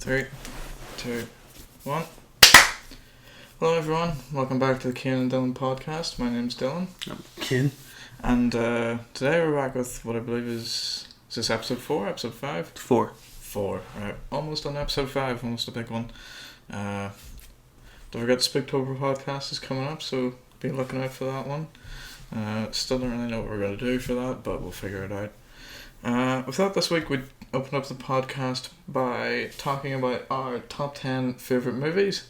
Three, two, one. Hello everyone, welcome back to the Cian and Dillon podcast. My name's Dillon. I'm Cian. And today we're back with what I believe is this episode 4, episode 5? 4. 4, right. Almost on episode 5, almost a big one. Don't forget the Spooktober podcast is coming up, so be looking out for that one. Still don't really know what we're going to do for that, but we'll figure it out. We thought this week we'd open up the podcast by talking about our top 10 favourite movies.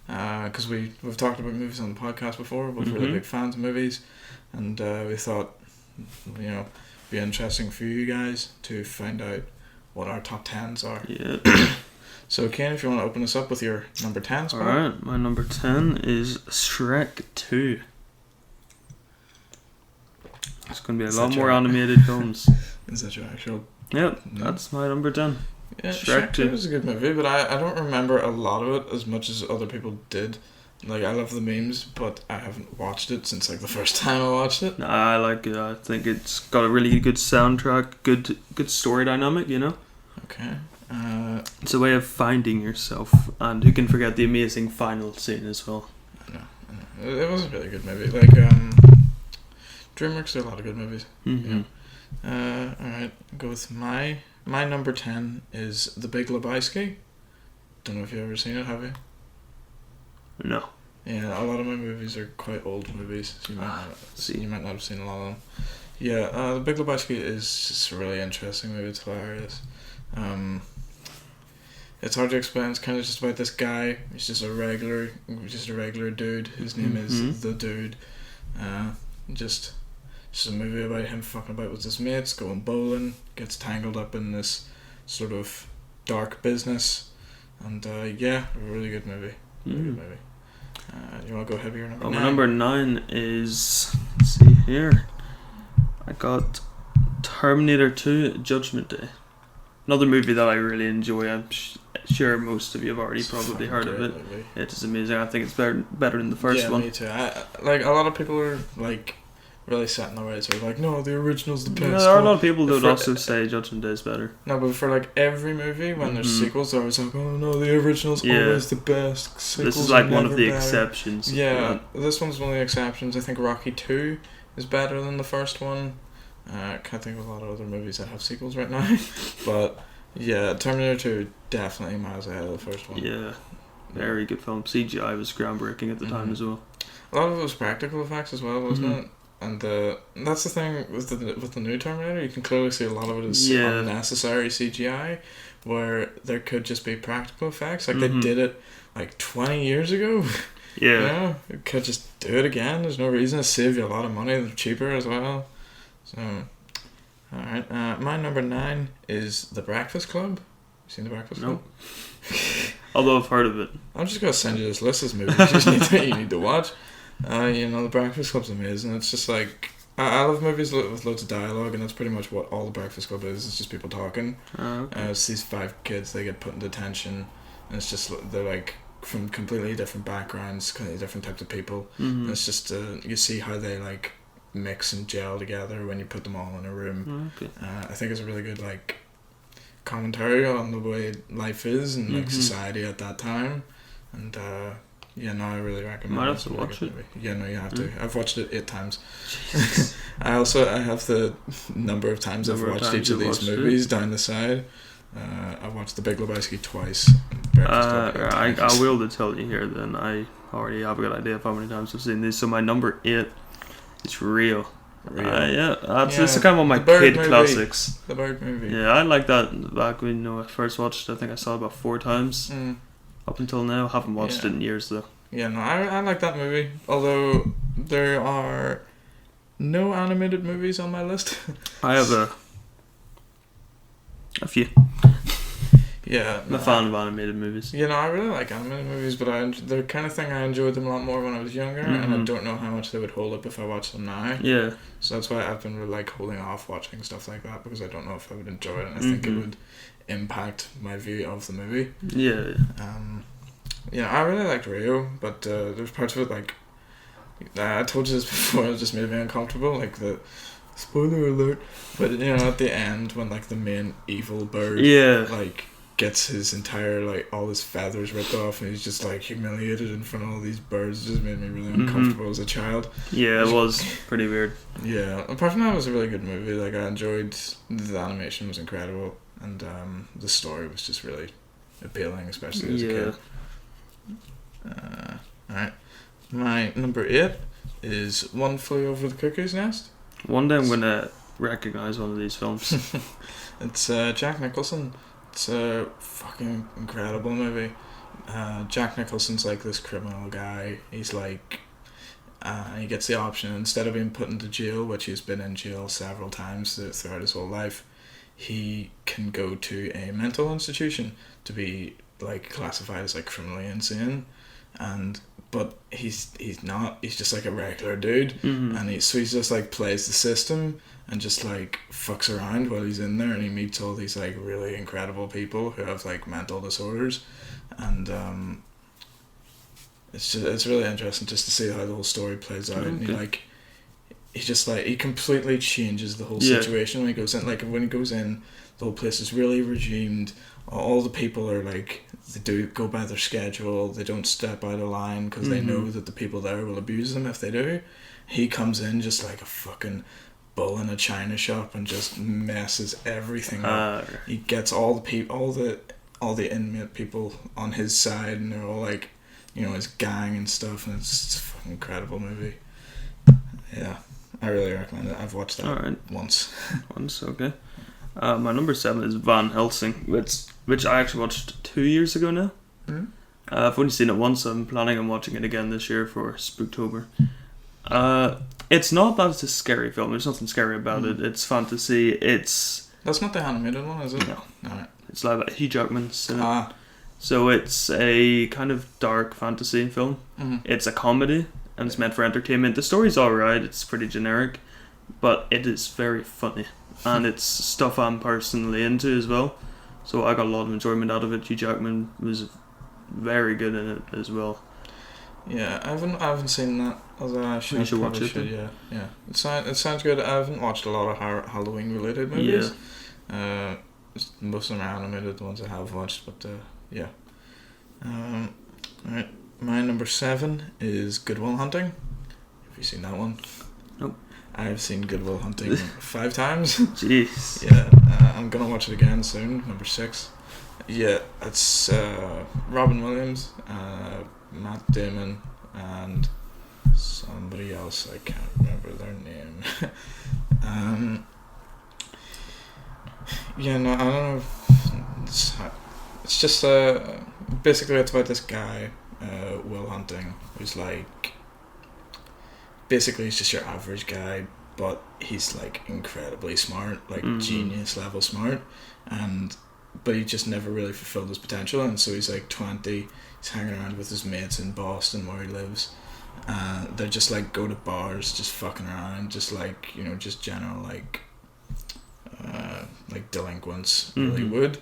Because we've talked about movies on the podcast before, we're really big fans of movies, and we thought, it'd be interesting for you guys to find out what our top 10s are. Yeah. So, Ken, if you want to open us up with your number 10 spot. Alright, my number 10 is Shrek 2. It's going to be a lot more animated films. Is that your actual? Yep, that's my number 10. Yeah, Shrek 2 is a good movie, but I don't remember a lot of it as much as other people did. Like, I love the memes, but I haven't watched it since, like, the first time I watched it. Nah, I like it. I think it's got a really good soundtrack, good story dynamic, you know? Okay. It's a way of finding yourself, and who can forget the amazing final scene as well. I know. It was a really good movie. Like, DreamWorks do a lot of good movies. Mm-hmm. Alright, go with my number 10 is The Big Lebowski. Don't know if you've ever seen it, have you? No. Yeah, a lot of my movies are quite old movies, so you might not have seen a lot of them. Yeah, The Big Lebowski is just a really interesting movie. It's hilarious. It's hard to explain. It's kind of just about this guy. He's just a regular dude. His name is The Dude. Just a movie about him fucking about with his mates, going bowling, gets tangled up in this sort of dark business, and a really good movie. Really good movie. You want to go ahead with your number 9? My number 9 is, let's see here, I got Terminator 2 Judgment Day. Another movie that I really enjoy. I'm sure most of you have already probably heard of it. Movie. It is amazing. I think it's better than the first one. Yeah, me too. Like, a lot of people are like really set in their ways. They're like, no, the original's the best. There are a lot of people that also say Judgment Day is better. No, but for like every movie, when there's sequels, they're always like, oh no, the original's always the best. Sequels this is like one of the better. exceptions. Yeah, this one's one of the exceptions. I think Rocky 2 is better than the first one. I can't think of a lot of other movies that have sequels right now. But yeah, Terminator 2 definitely miles ahead of the first one. Yeah, very good film. CGI was groundbreaking at the time as well. A lot of it was practical effects as well, wasn't it? And that's the thing with the new Terminator. You can clearly see a lot of it is unnecessary CGI, where there could just be practical effects. Like they did it like 20 years ago. Yeah, you could just do it again. There's no reason to save you a lot of money. They're cheaper as well. So, all right. My number 9 is The Breakfast Club. You seen The Breakfast Club? Although I've heard of it. I'm just gonna send you this list of movies you need to watch. The Breakfast Club's amazing. It's just like I love movies with loads of dialogue, and that's pretty much what all The Breakfast Club is. It's just people talking. Okay. It's these 5 kids. They get put in detention, and it's just they're like from completely different backgrounds, completely different types of people. And it's just you see how they like mix and gel together when you put them all in a room. Okay. I think it's a really good like commentary on the way life is and like society at that time, and I really recommend it. Might have to watch it. Movie. Yeah, no, you have to. I've watched it 8 times. I have the number of times I've watched each of these movies down the side. I've watched The Big Lebowski twice. I will to tell you here then. I already have a good idea of how many times I've seen these. So my number 8 is Real. This is kind of one of my kid classics. The Bird movie. Yeah, I like that back when I first watched it. I think I saw it about 4 times. Up until now, I haven't watched it in years though. Yeah, no, I like that movie. Although there are no animated movies on my list. I have a few. Yeah, I'm a fan of animated movies. I really like animated movies, but the kind of thing I enjoyed them a lot more when I was younger, and I don't know how much they would hold up if I watched them now. Yeah. So that's why I've been really like holding off watching stuff like that, because I don't know if I would enjoy it, and I think it would impact my view of the movie. Yeah. I really liked Rio, but there's parts of it like I told you this before. It just made me uncomfortable. Like the spoiler alert, but at the end when like the main evil bird, like gets his entire, like, all his feathers ripped off, and he's just, like, humiliated in front of all these birds. It just made me really uncomfortable as a child. Yeah, it was pretty weird. Yeah, apart from that, it was a really good movie. Like, I enjoyed, the animation was incredible, and the story was just really appealing, especially as a kid. Alright, my number 8 is One Flew Over the Cuckoo's Nest. One day I'm gonna recognize one of these films. It's Jack Nicholson. It's a fucking incredible movie. Jack Nicholson's like this criminal guy. He's like, he gets the option, instead of being put into jail, which he's been in jail several times throughout his whole life, he can go to a mental institution to be, like, classified as, like, criminally insane. But he's not. He's just like a regular dude, and he's just like plays the system and just like fucks around while he's in there, and he meets all these like really incredible people who have like mental disorders, and it's really interesting just to see how the whole story plays out. And he completely changes the whole situation when he goes in. Like, when he goes in, the whole place is really regimed. All the people are like, they do go by their schedule. They don't step out of line because they know that the people there will abuse them if they do. He comes in just like a fucking bull in a china shop and just messes everything up. He gets all the inmate people on his side, and they're all like, you know, his gang and stuff. And it's a fucking incredible movie. Yeah, I really recommend it. I've watched that once. Okay. My number 7 is Van Helsing, which I actually watched 2 years ago now. I've only seen it once. I'm planning on watching it again this year for Spooktober. It's not that it's a scary film. There's nothing scary about it. It's fantasy. That's not the animated one, is it? No. Alright. It's live at Hugh Jackman's in it. So it's a kind of dark fantasy film. It's a comedy, and it's meant for entertainment. The story's alright. It's pretty generic, but it is very funny. And it's stuff I'm personally into as well, so I got a lot of enjoyment out of it. Hugh Jackman was very good in it as well. Yeah, I haven't seen that. Although I should. You should watch it. Yeah. It sounds good. I haven't watched a lot of Halloween related movies. Yeah. Most of them are animated, the ones I have watched, but yeah. Alright, my number 7 is Good Will Hunting. Have you seen that one? Nope. I've seen Good Will Hunting 5 times. Jeez. Yeah, I'm gonna watch it again soon. Number 6. Yeah, it's Robin Williams, Matt Damon, and somebody else. I can't remember their name. Yeah, no, I don't know. It's just basically it's about this guy, Will Hunting, who's like. Basically, he's just your average guy, but he's like incredibly smart, like genius level smart, but he just never really fulfilled his potential. And so he's like 20, he's hanging around with his mates in Boston where he lives. They're just like go to bars, just fucking around, just like, you know, just general like delinquents really would.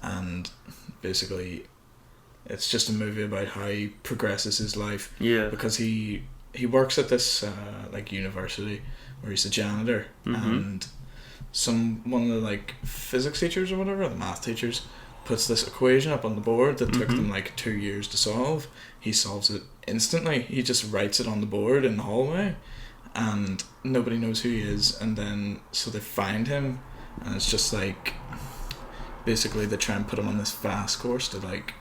And basically, it's just a movie about how he progresses his life. Yeah. Because he works at this like university where he's a janitor, and one of the like physics teachers or whatever, the math teachers, puts this equation up on the board that took them like 2 years to solve. He solves it instantly. He just writes it on the board in the hallway, and nobody knows who he is. And then so they find him, and it's just like basically they try and put him on this fast course to like,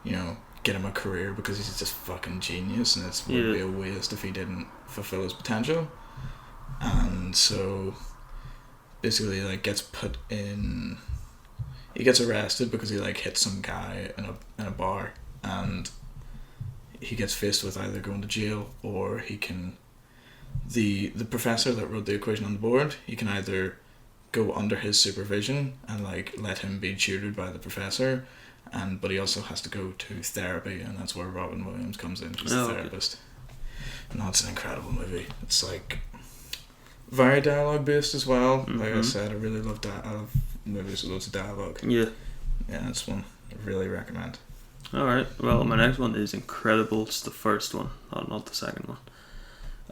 you know, get him a career because he's just fucking genius, and it would be a waste if he didn't fulfill his potential. And so basically like gets he gets arrested because he like hit some guy in a bar, and he gets faced with either going to jail or he can the professor that wrote the equation on the board, he can either go under his supervision and like let him be tutored by the professor, but he also has to go to therapy, and that's where Robin Williams comes in. He's the therapist. And that's an incredible movie. It's like very dialogue based as well. Like I said, I really love movies with loads of dialogue. Yeah, that's one I really recommend. Alright, well, my next one is Incredible. It's the first one, not the second one.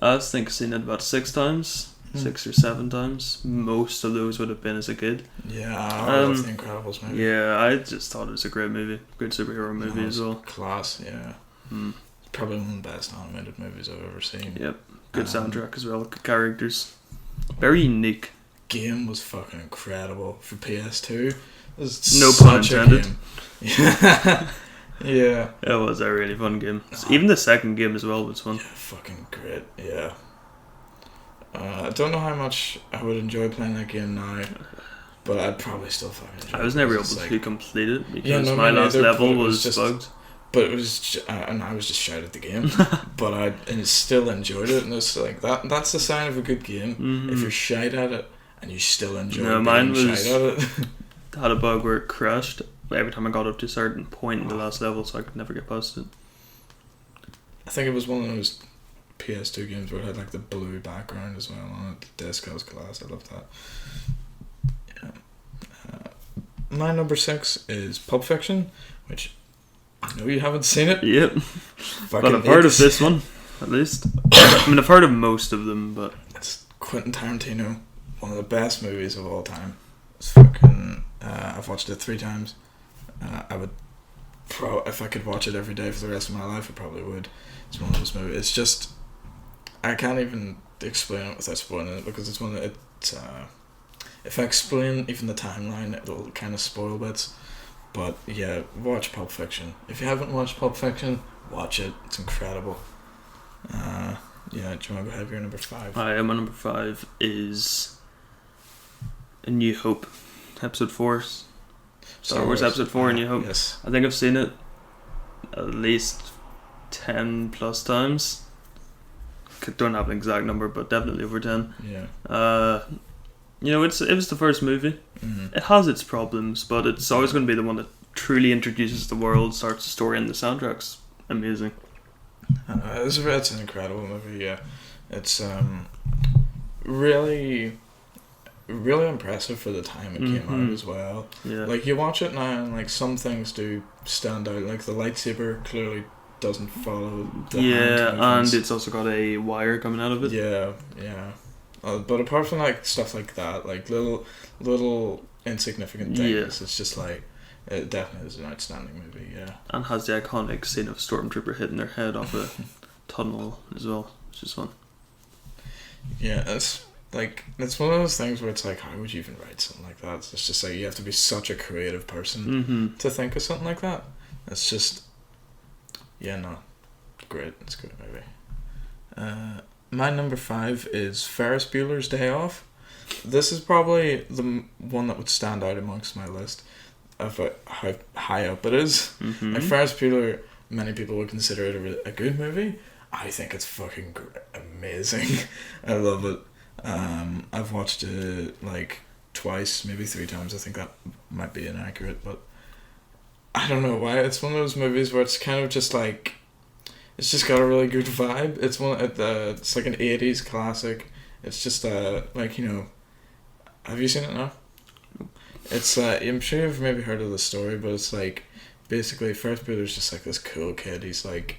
I think I've seen it about 6 times. 6 or 7 times. Most of those would have been as a kid. Yeah, I love The Incredibles movie. Yeah, I just thought it was a great movie. Great superhero movie as well. Class, yeah. Probably one of the best animated movies I've ever seen. Yep. Good soundtrack as well. Good characters. Very unique. Game was fucking incredible for PS2. It was No pun intended. Yeah. Yeah. It was a really fun game. Even the second game as well was fun. Yeah, fucking great. Yeah. I don't know how much I would enjoy playing that game now, but I'd probably still fucking enjoy it. I was never able to complete it because no, my last neither, level but was just bugged. But it was, and I was just shouted at the game, but I still enjoyed it, and it's like that's the sign of a good game. If you're shite at it and you still enjoy mine being was shite at it. Had a bug where it crashed every time I got up to a certain point in the last level, so I could never get past it. I think it was one of those PS2 games where it had like the blue background as well on it. The disc was class. I loved that. Yeah. My number 6 is Pulp Fiction, which I know you haven't seen it. Yep. But I've heard of this one, at least. I mean, I've heard of most of them, but it's Quentin Tarantino, one of the best movies of all time. It's fucking. I've watched it 3 times. I would, if I could watch it every day for the rest of my life, I probably would. It's one of those movies. It's just, I can't even explain it without spoiling it because it's one that if I explain even the timeline, it'll kind of spoil bits. But yeah, watch Pulp Fiction. If you haven't watched Pulp Fiction, watch it. It's incredible. Yeah, do you want to go ahead with your number 5? My number 5 is A New Hope, Episode 4. Star Wars Episode 4, A New Hope. Yes. I think I've seen it at least 10 plus times. Don't have an exact number, but definitely over 10. Yeah. It was the first movie. It has its problems, but it's always going to be the one that truly introduces the world, starts the story, and the soundtrack's amazing. It's an incredible movie. Yeah, it's really impressive for the time it came out as well. Yeah. Like you watch it now, and like some things do stand out. Like the lightsaber clearly doesn't follow the hand movements. And it's also got a wire coming out of it. Yeah. But apart from like stuff like that, like little insignificant things, it's just like it definitely is an outstanding movie. Yeah. And has the iconic scene of Stormtrooper hitting their head off a tunnel as well, which is fun. Yeah, it's one of those things where it's like, how would you even write something like that? It's just like you have to be such a creative person to think of something like that. It's just, great. It's a good movie. My number 5 is Ferris Bueller's Day Off. This is probably the one that would stand out amongst my list of how high up it is. Like Ferris Bueller, many people would consider it a good movie. I think it's fucking amazing. I love it. I've watched it like twice, maybe 3 times. I think that might be inaccurate, but I don't know why. It's one of those movies where it's kind of just like, it's just got a really good vibe. It's it's like an 80s classic. It's just have you seen it now? It's I'm sure you've maybe heard of the story, but it's like basically Ferris Bueller's just like this cool kid. He's like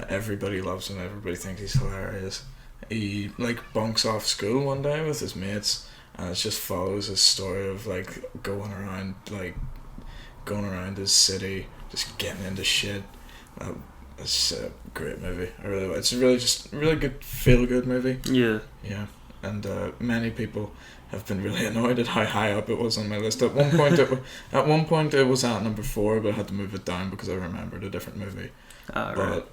everybody loves him. Everybody thinks he's hilarious. He like bunks off school one day with his mates, and it just follows his story of like going around his city, just getting into shit. It's a great movie. It's a really good feel good movie. Yeah. And many people have been really annoyed at how high up it was on my list. At one point it was at number 4, but I had to move it down because I remembered a different movie. But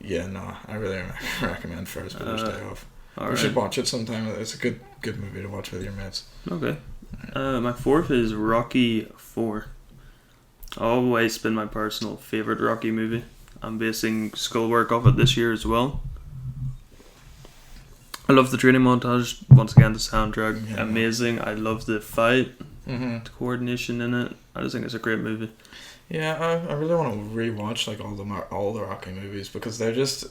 yeah, no, I really recommend Ferris Bueller's Day Off. You should watch it sometime. It's a good movie to watch with your mates. Okay. My 4th is Rocky 4. Always been my personal favourite Rocky movie. I'm basing Schoolwork off it this year as well. I love the training montage. Once again, the soundtrack, amazing. I love the fight, the coordination in it. I just think it's a great movie. Yeah, I really want to rewatch like all the Rocky movies because they're just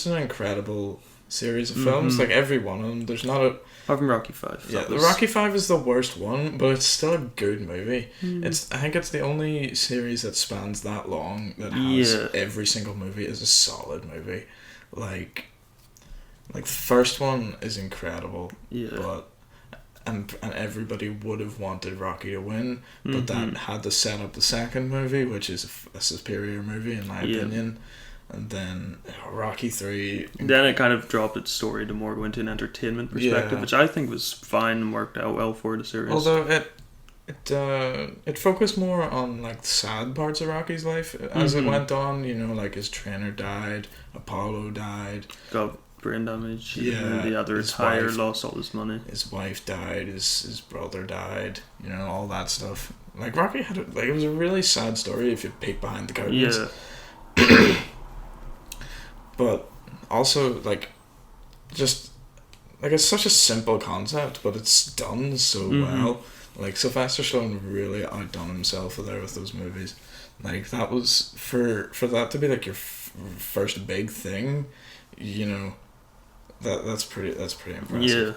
an incredible series of films. Like every one of them, there's not a. Apart from Rocky 5. Yeah, the Rocky 5 is the worst one, but it's still a good movie. I think it's the only series that spans that long that has every single movie is a solid movie. Like, Like, the first one is incredible, Yeah. but and everybody would have wanted Rocky to win, but that had to set up the second movie, which is a superior movie in my opinion. And then Rocky 3. Then it kind of dropped its story to more go into an entertainment perspective, which I think was fine and worked out well for the series. Although it focused more on like the sad parts of Rocky's life as it went on. You know, like his trainer died, Apollo died, got brain damage. Yeah, the other retire, lost all his money. His wife died. His brother died. You know, all that stuff. Like Rocky had it was a really sad story if you peek behind the curtains. Yeah. But also, like, just, like, it's such a simple concept, but it's done so well. Like, Sylvester Stallone really outdone himself there with those movies. Like, that was, for that to be, like, your first big thing, you know, that's pretty impressive.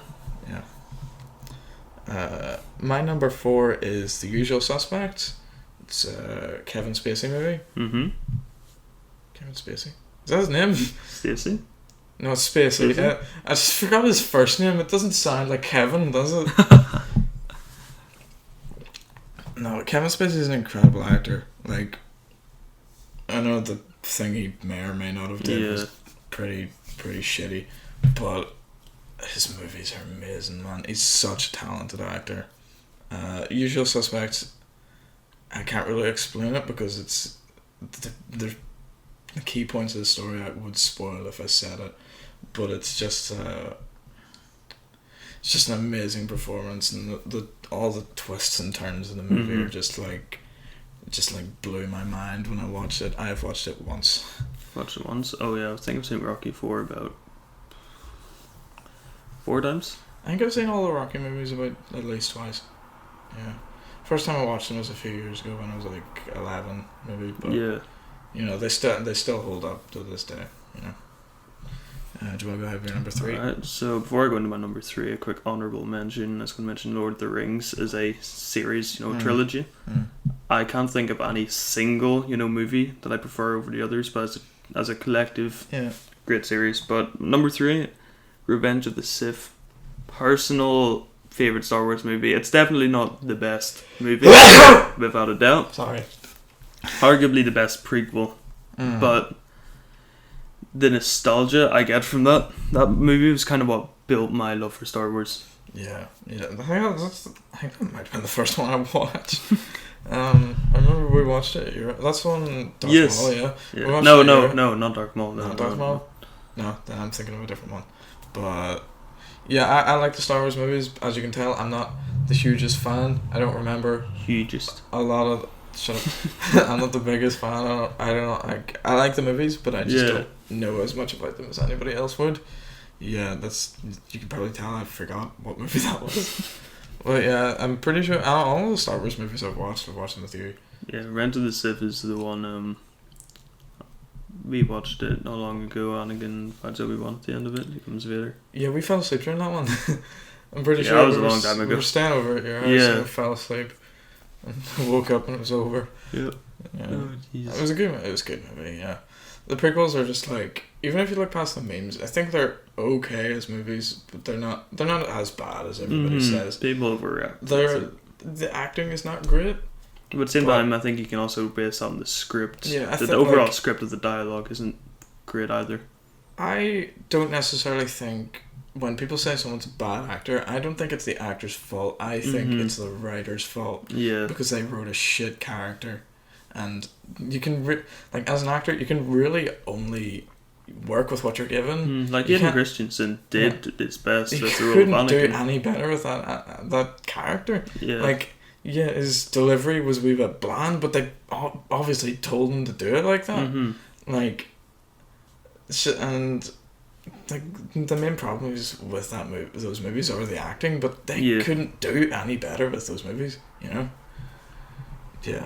Yeah. My number 4 is The Usual Suspects. It's a Kevin Spacey movie. Kevin Spacey. Is that his name? Stacey? No, it's Spacey. Yeah. I just forgot his first name. It doesn't sound like Kevin, does it? No, Kevin Spacey is an incredible actor. Like, I know the thing he may or may not have did was pretty shitty, but his movies are amazing, man. He's such a talented actor. Usual Suspects, I can't really explain it because it's the key points of the story I would spoil if I said it, but it's just an amazing performance, and all the twists and turns in the movie are just blew my mind when I watched it. I have watched it once. Watched it once? Oh yeah, I think I've seen Rocky 4 about 4 times. I think I've seen all the Rocky movies about at least twice. Yeah. First time I watched them was a few years ago when I was like 11, maybe. But yeah. You know, they still hold up to this day, you know. Do you want to go ahead with your number 3? Alright, so before I go into my number 3, a quick honourable mention. I was going to mention Lord of the Rings is a series, you know, trilogy. I can't think of any single, you know, movie that I prefer over the others, but as a collective, great series. But number 3, Revenge of the Sith. Personal favourite Star Wars movie. It's definitely not the best movie, without a doubt. Sorry. Arguably the best prequel, but the nostalgia I get from that movie was kind of what built my love for Star Wars. Yeah. I think that might have been the first one I watched. I remember we watched it. That's one. Darth Maul, yeah. No, not Darth Maul. No, Darth Maul. No, then I'm thinking of a different one. But yeah, I like the Star Wars movies. As you can tell, I'm not the hugest fan. I don't remember a lot of. Shut up. I'm not the biggest fan. I don't know. I like the movies, but I just don't know as much about them as anybody else would. Yeah, you can probably tell I forgot what movie that was. Well, yeah, I'm pretty sure all the Star Wars movies I've watched them with you. Yeah, Revenge of the Sith is the one. We watched it not long ago. Anakin finds Obi-Wan at the end of it. He becomes Vader. Yeah, we fell asleep during that one. I'm pretty sure that was a long time ago. We were staying over at your house and we fell asleep. And woke up and it was over. Yeah. Oh, it was a good movie, yeah. The prequels are just like, even if you look past the memes, I think they're okay as movies, but they're not as bad as everybody says. People overreact. The acting is not great. But at the same time, I think you can also base on the script. Yeah, the overall script of the dialogue isn't great either. I don't necessarily think when people say someone's a bad actor, I don't think it's the actor's fault. I think it's the writer's fault. Yeah. Because they wrote a shit character. And you can, as an actor, you can really only work with what you're given. Like Hayden Christensen did his best with the role of couldn't Anakin. do any better with that character. Yeah. His delivery was a wee bit bland, but they obviously told him to do it like that. And the main problem is with those movies are the acting, but they couldn't do any better with those movies, you know? Yeah.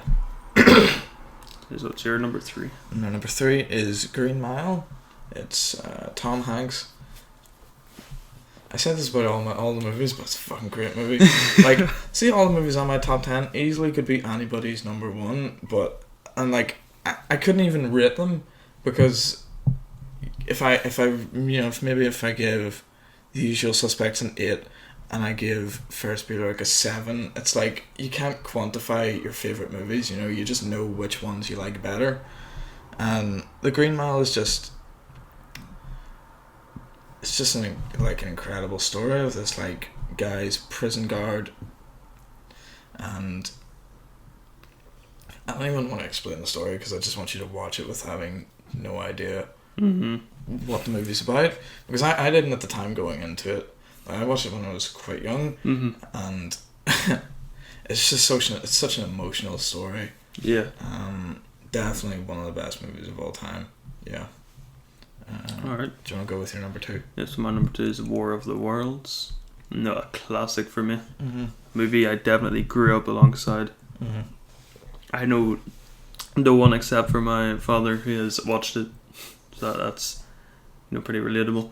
So what's your number 3? My number 3 is Green Mile. It's Tom Hanks. I said this about all the movies, but it's a fucking great movie. See, all the movies on my top 10 easily could be anybody's number 1, but I couldn't even rate them because if I give The Usual Suspects an 8 and I give Ferris Bueller like a 7, it's like you can't quantify your favourite movies, you just know which ones you like better. And The Green Mile is just... It's just an incredible story of this like guy's prison guard, and I don't even want to explain the story because I just want you to watch it with having no idea what the movie's about, because I didn't at the time going into it. I watched it when I was quite young, and it's just such an emotional story. Yeah. Definitely one of the best movies of all time. Yeah. Alright. Do you want to go with your number 2? Yes, my number 2 is War of the Worlds. No, a classic for me. Movie I definitely grew up alongside. I know no one except for my father who has watched it, so that's pretty relatable.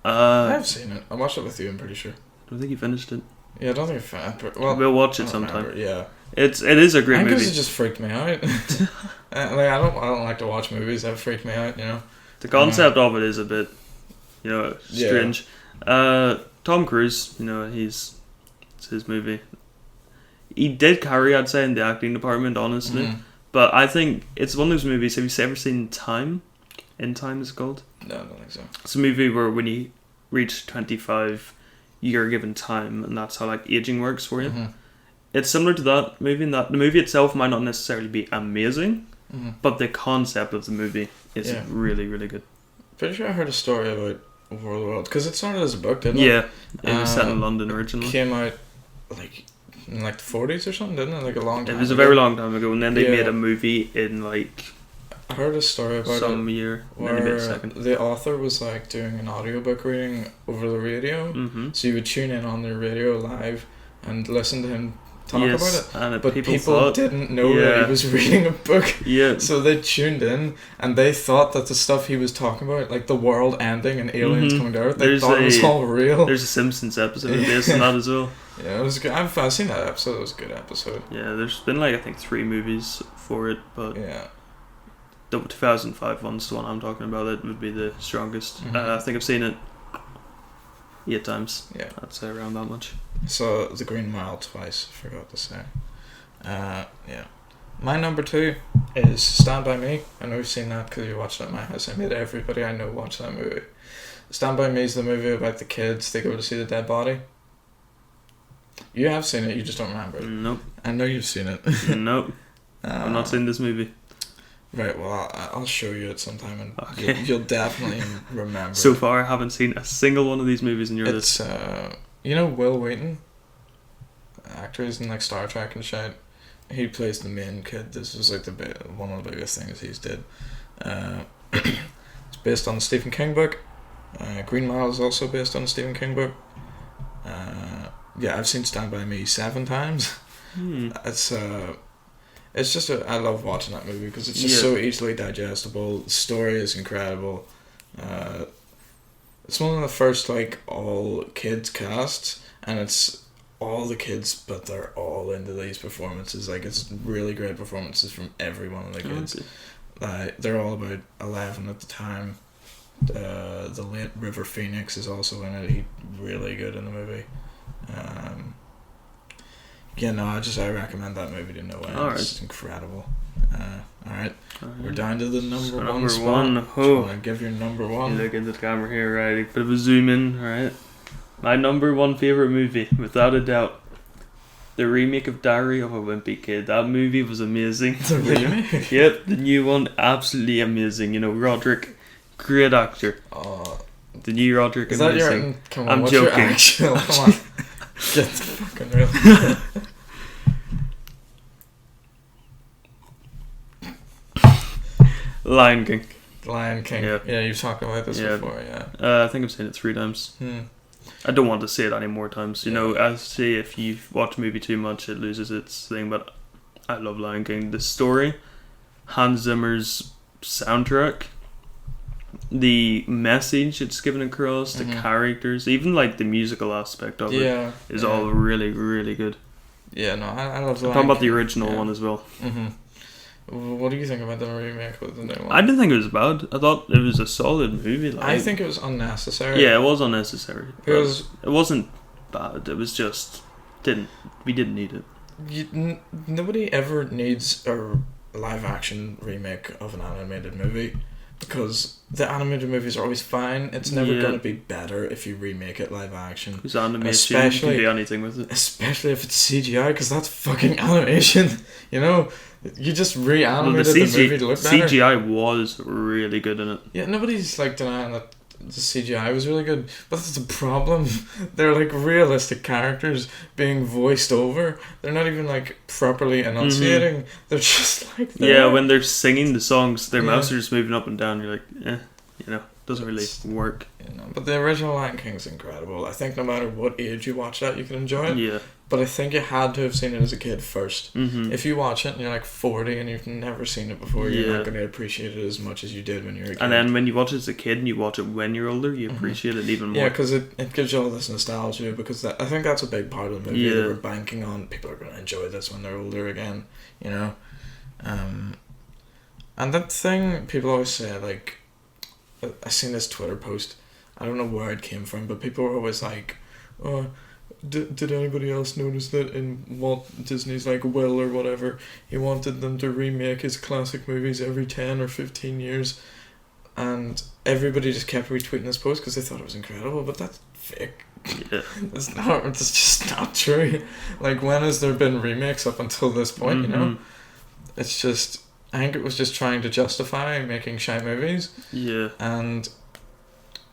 I've seen it. I watched it with you, I'm pretty sure. I don't think you finished it. Yeah, I don't think I finished. Well, we'll watch it sometime. Remember, yeah, it is a great movie. Because it just freaked me out. I don't like to watch movies that freak me out. The concept of it is a bit, strange. Yeah. Tom Cruise, it's his movie. He did carry, I'd say, in the acting department, honestly. But I think it's one of those movies. Have you ever seen Time? In Time is it called? No, I don't think so. It's a movie where when you reach 25, you're given time, and that's how aging works for you. It's similar to that movie, in that the movie itself might not necessarily be amazing, but the concept of the movie is really, really good. Pretty sure I heard a story about War of the Worlds, because it started as a book, didn't it? Yeah, it was set in London originally. It came out in the 40s or something, didn't it? A long time. It was a very long time ago, and then they made a movie in I heard a story about some year where and then they made a second. The author was doing an audiobook reading over the radio, so you would tune in on the radio live and listen to him talk about it. And but people didn't know that he was reading a book. Yeah. So they tuned in and they thought that the stuff he was talking about, like the world ending and aliens coming to Earth, they thought it was all real. There's a Simpsons episode based on that as well. Yeah, it was good. I've seen that episode. It was a good episode. Yeah, there's been I think 3 movies for it, but yeah, the 2005 one's the one I'm talking about. It would be the strongest. I think I've seen it 8 times. Yeah, I'd say around that much. So The Green Mile twice, forgot to say. Yeah. My number 2 is Stand By Me. I know you've seen that because you watched it at my house. I made everybody I know watch that movie. Stand By Me is the movie about the kids. They go to see the dead body. You have seen it, you just don't remember it. Nope. I know you've seen it. Nope. I've not seen this movie. Right, well, I'll show you it sometime and you'll definitely remember. So far, I haven't seen a single one of these movies in your list. Will Wheaton? Actor, he's in Star Trek and shit. He plays the main kid. This was one of the biggest things he's did. It's based on the Stephen King book. Green Mile is also based on the Stephen King book. I've seen Stand By Me 7 times. It's just I love watching that movie because it's just so easily digestible. The story is incredible. It's one of the first all kids casts, and it's all the kids, but they're all into these performances. It's really great performances from every one of the kids. They're all about 11 at the time. The late River Phoenix is also in it. He's really good in the movie. I recommend that movie to no end. Alright. It's incredible. Alright. We're down to the number one spot. One. Do you want to give your number 1? Look into the camera here, right? Bit of a zoom in, alright. My number 1 favourite movie, without a doubt. The remake of Diary of a Wimpy Kid. That movie was amazing. The remake? Yep, the new one, absolutely amazing. Roderick, great actor. The new Roderick, is amazing. That come on, I'm what's joking. Your actual, come on. Get the fucking real. Lion King. Lion King. Yeah, you've talked about this before, I think I've seen it 3 times. I don't want to say it any more times. I say if you watch a movie too much, it loses its thing, but I love Lion King. The story, Hans Zimmer's soundtrack, the message it's given across, the characters, even the musical aspect of it is all really, really good. Yeah, no, I love I'm talking about the original one as well. What do you think about the remake of the new one? I didn't think it was bad. I thought it was a solid movie. Like, I think it was unnecessary. Yeah, it was unnecessary. Because it wasn't bad. It was just we didn't need it. Nobody ever needs a live action remake of an animated movie, because the animated movies are always fine. It's never going to be better if you remake it live action. Because animation, you can do anything with it. Especially if it's CGI, because that's fucking animation. You know, you just reanimated the movie to look better. CGI was really good in it. Yeah, nobody's like denying that the CGI was really good, but that's the problem. They're like realistic characters being voiced over. They're not even like properly enunciating. Mm-hmm. They're just like when they're singing the songs, their mouths are just moving up and down. You're like, doesn't really work. But the original Lion King's incredible. I think no matter what age you watch that, you can enjoy it. Yeah. But I think you had to have seen it as a kid first. Mm-hmm. If you watch it and you're like 40 and you've never seen it before, you're not going to appreciate it as much as you did when you were a kid. And then when you watch it as a kid and you watch it when you're older, you appreciate it even more. Yeah, because it gives you all this nostalgia, because I think that's a big part of the movie that we're banking on. People are going to enjoy this when they're older again, you know? And that thing people always say, like, I seen this Twitter post, I don't know where it came from, but people were always like, oh, did anybody else notice that in Walt Disney's like will or whatever, he wanted them to remake his classic movies every 10 or 15 years, and everybody just kept retweeting this post because they thought it was incredible, but that's fake. Yeah. It's just not true. Like, when has there been remakes up until this point, you know? It's just, I think it was just trying to justify making shy movies. Yeah. And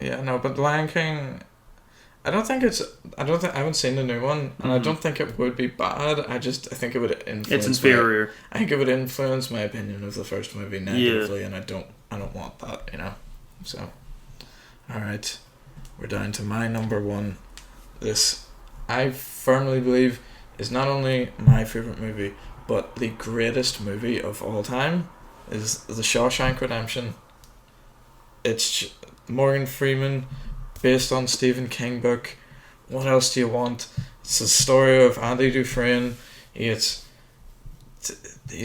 but Lion King, I haven't seen the new one, and I don't think it would be bad. I think it would influence. It's inferior. I think it would influence my opinion of the first movie negatively, and I don't want that, you know. So, all right, we're down to my number one. This, I firmly believe, is not only my favorite movie, but the greatest movie of all time. Is The Shawshank Redemption. It's Morgan Freeman, based on Stephen King book. What else do you want? It's the story of Andy Dufresne. He's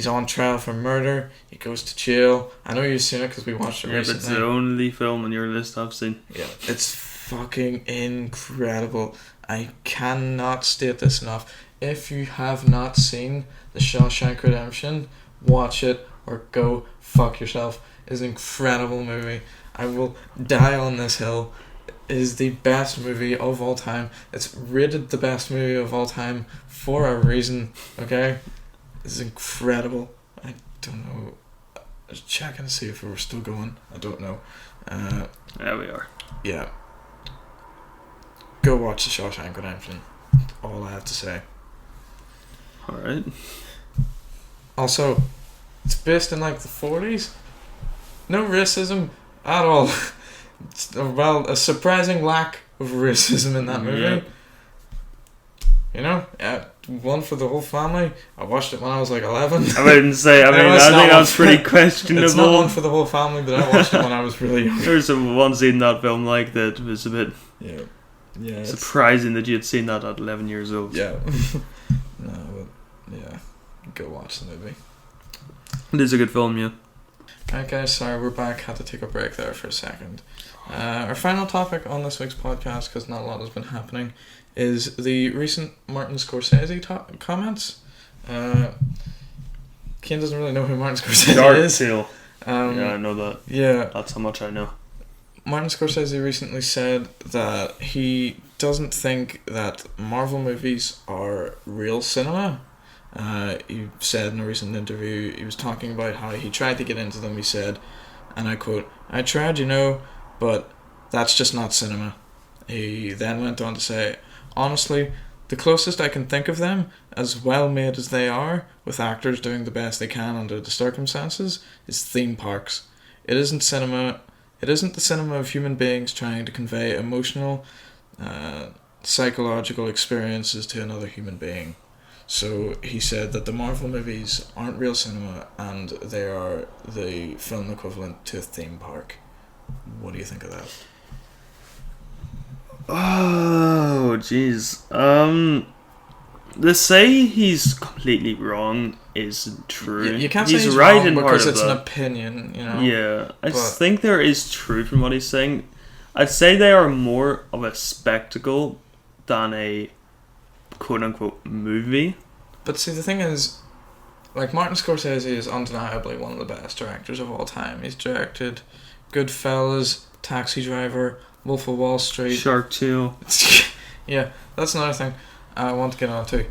on trial for murder. He goes to jail. I know you've seen it because we watched it recently. It's the only film on your list I've seen. Yeah, it's fucking incredible. I cannot state this enough. If you have not seen The Shawshank Redemption, watch it or go fuck yourself. It's an incredible movie. I will die on this hill. It is the best movie of all time. It's rated the best movie of all time for a reason, okay? It's incredible. I don't know. I was checking to see if we were still going. I don't know. There we are. Yeah. Go watch The Shawshank Redemption. That's all I have to say. Alright. Also, it's based in like the 40s. No racism at all. Well, a surprising lack of racism in that movie. Yeah. You know, one for the whole family. I watched it when I was like 11. I wouldn't say. I think that's pretty questionable. It's not one for the whole family, but I watched it when I was really young. There's one scene in that film like that was a bit surprising that you had seen that at 11 years old. Yeah. Go watch the movie. It is a good film, yeah. Alright guys, sorry we're back. Had to take a break there for a second. Our final topic on this week's podcast, because not a lot has been happening, is the recent Martin Scorsese comments. Kane doesn't really know who Martin Scorsese is. Yeah, I know that. Yeah. That's how much I know. Martin Scorsese recently said that he doesn't think that Marvel movies are real cinema. He said in a recent interview, he was talking about how he tried to get into them. He said, and I quote, "I tried, but that's just not cinema." He then went on to say, "Honestly, the closest I can think of them, as well made as they are, with actors doing the best they can under the circumstances, is theme parks. It isn't cinema. It isn't the cinema of human beings trying to convey emotional, psychological experiences to another human being." So he said that the Marvel movies aren't real cinema and they are the film equivalent to a theme park. What do you think of that? Oh, jeez. To say he's completely wrong isn't true. You can't say he's right wrong in part because of it's that. an opinion, you know. Yeah, I think there is truth in what he's saying. I'd say they are more of a spectacle than a quote-unquote movie. But see, the thing is, like, Martin Scorsese is undeniably one of the best directors of all time. He's directed Goodfellas, Taxi Driver, Wolf of Wall Street, Shark Tale. Yeah, that's another thing I want to get on to.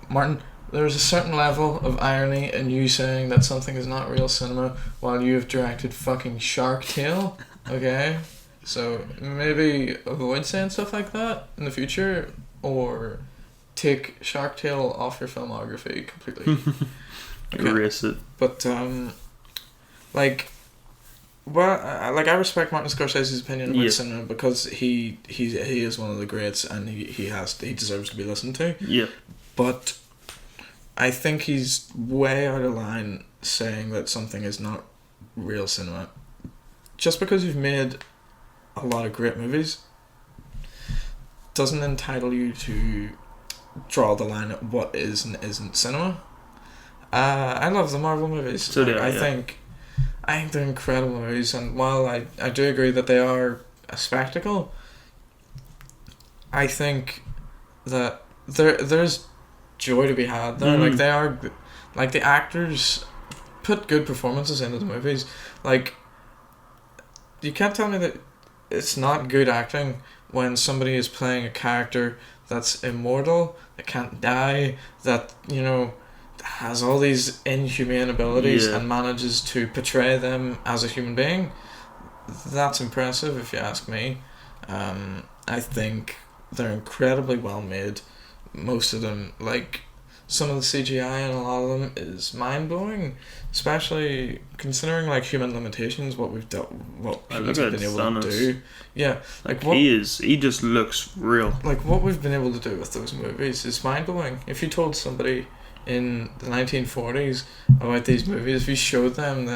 Martin, there's a certain level of irony in you saying that something is not real cinema while you have directed fucking Shark Tale, okay? So maybe avoid saying stuff like that in the future, or take Shark Tale off your filmography completely. Okay. Erase it. But, I respect Martin Scorsese's opinion about cinema because he is one of the greats and he deserves to be listened to. Yeah. But I think he's way out of line saying that something is not real cinema. Just because you've made a lot of great movies doesn't entitle you to draw the line at what is and isn't cinema. I love the Marvel movies. So do I think they're incredible movies, and while I do agree that they are a spectacle, I think that there's joy to be had there. Like, they are, like, the actors put good performances into the movies. Like, you can't tell me that it's not good acting when somebody is playing a character that's immortal, that can't die, that, you know, has all these inhumane abilities and manages to portray them as a human being. That's impressive, if you ask me. I think they're incredibly well made. Most of them, like, some of the CGI in a lot of them is mind blowing, especially considering, like, human limitations. What we've done, what humans have been able to do. Yeah, like he just looks real. Like, what we've been able to do with those movies is mind blowing. If you told somebody in the 1940s about these movies, if you showed them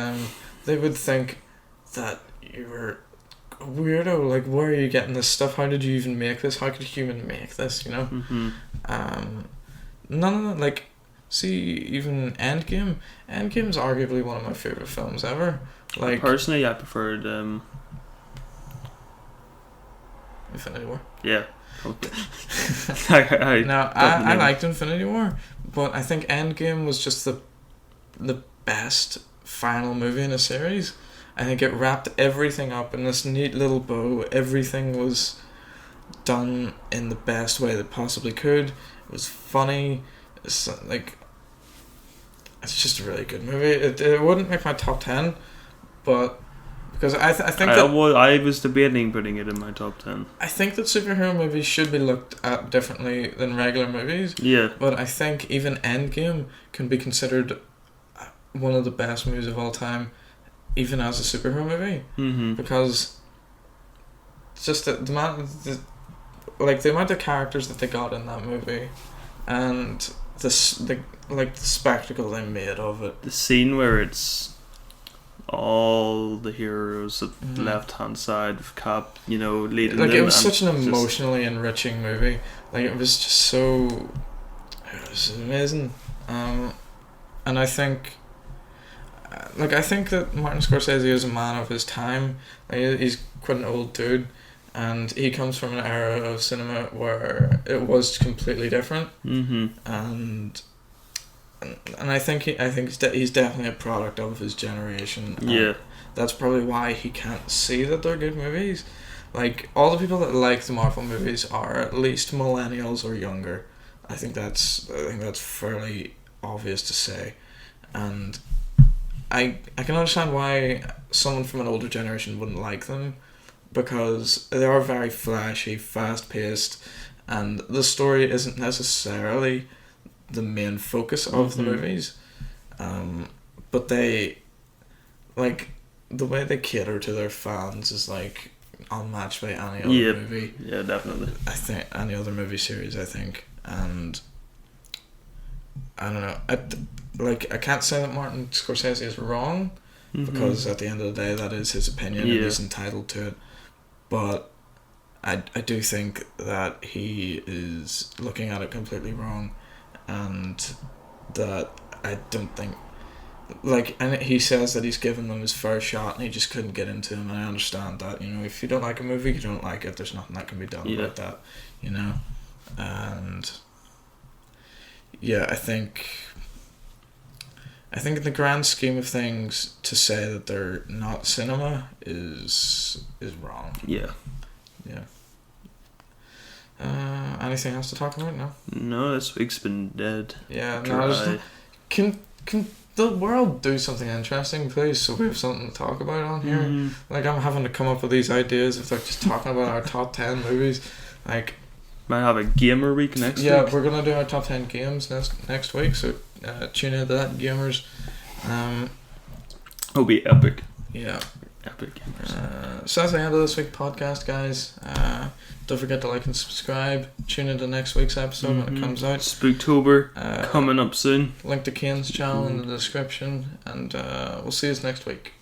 they would think that you were a weirdo. Like, where are you getting this stuff? How did you even make this? How could a human make this, you know? None of that, like, see, even Endgame's arguably one of my favourite films ever. Like, personally, I preferred Infinity War. Yeah. I liked Infinity War, but I think Endgame was just the best final movie in a series. I think it wrapped everything up in this neat little bow. Everything was done in the best way that possibly could. It was funny. It's just a really good movie. It wouldn't make my top 10, but because I think I was debating putting it in my top 10. I think that superhero movies should be looked at differently than regular movies. Yeah. But I think even Endgame can be considered one of the best movies of all time, even as a superhero movie. Mm-hmm. Because just the amount of characters that they got in that movie, and the spectacle they made of it. The scene where it's all the heroes at the left hand side of Cap, you know, leading them. It was such an emotionally enriching movie. Like, it was just so, it was amazing. And I think that Martin Scorsese is a man of his time. Like, he's quite an old dude, and he comes from an era of cinema where it was completely different. Mm-hmm. And I think he's definitely a product of his generation. Yeah, that's probably why he can't see that they're good movies. Like, all the people that like the Marvel movies are at least millennials or younger. I think that's fairly obvious to say, and I can understand why someone from an older generation wouldn't like them, because they are very flashy, fast paced, and the story isn't necessarily the main focus of the movies, but they, like, the way they cater to their fans is like unmatched by any other movie. Yeah, definitely. I think any other movie series, I think, and I don't know. I can't say that Martin Scorsese is wrong, because at the end of the day, that is his opinion and he's entitled to it. But I do think that he is looking at it completely wrong, and that I don't think, like, and he says that he's given them his fair shot and he just couldn't get into them, and I understand that, you know, if you don't like a movie, you don't like it, there's nothing that can be done about that, you know, and yeah, I think in the grand scheme of things, to say that they're not cinema is wrong. Yeah. Yeah. Anything else to talk about now? No, this week's been dead. Yeah, dry. no. Can the world do something interesting, please, so we have something to talk about on here? Mm-hmm. Like, I'm having to come up with these ideas of like just talking about our top 10 movies. Like, might have a gamer week next week. Yeah, we're gonna do our top 10 games next week. So tune into that, gamers. It'll be epic. Yeah. Epic gamers. So that's the end of this week's podcast, guys. Don't forget to like and subscribe. Tune into next week's episode when it comes out. Spooktober coming up soon. Link to Cian's channel in the description, and we'll see you next week.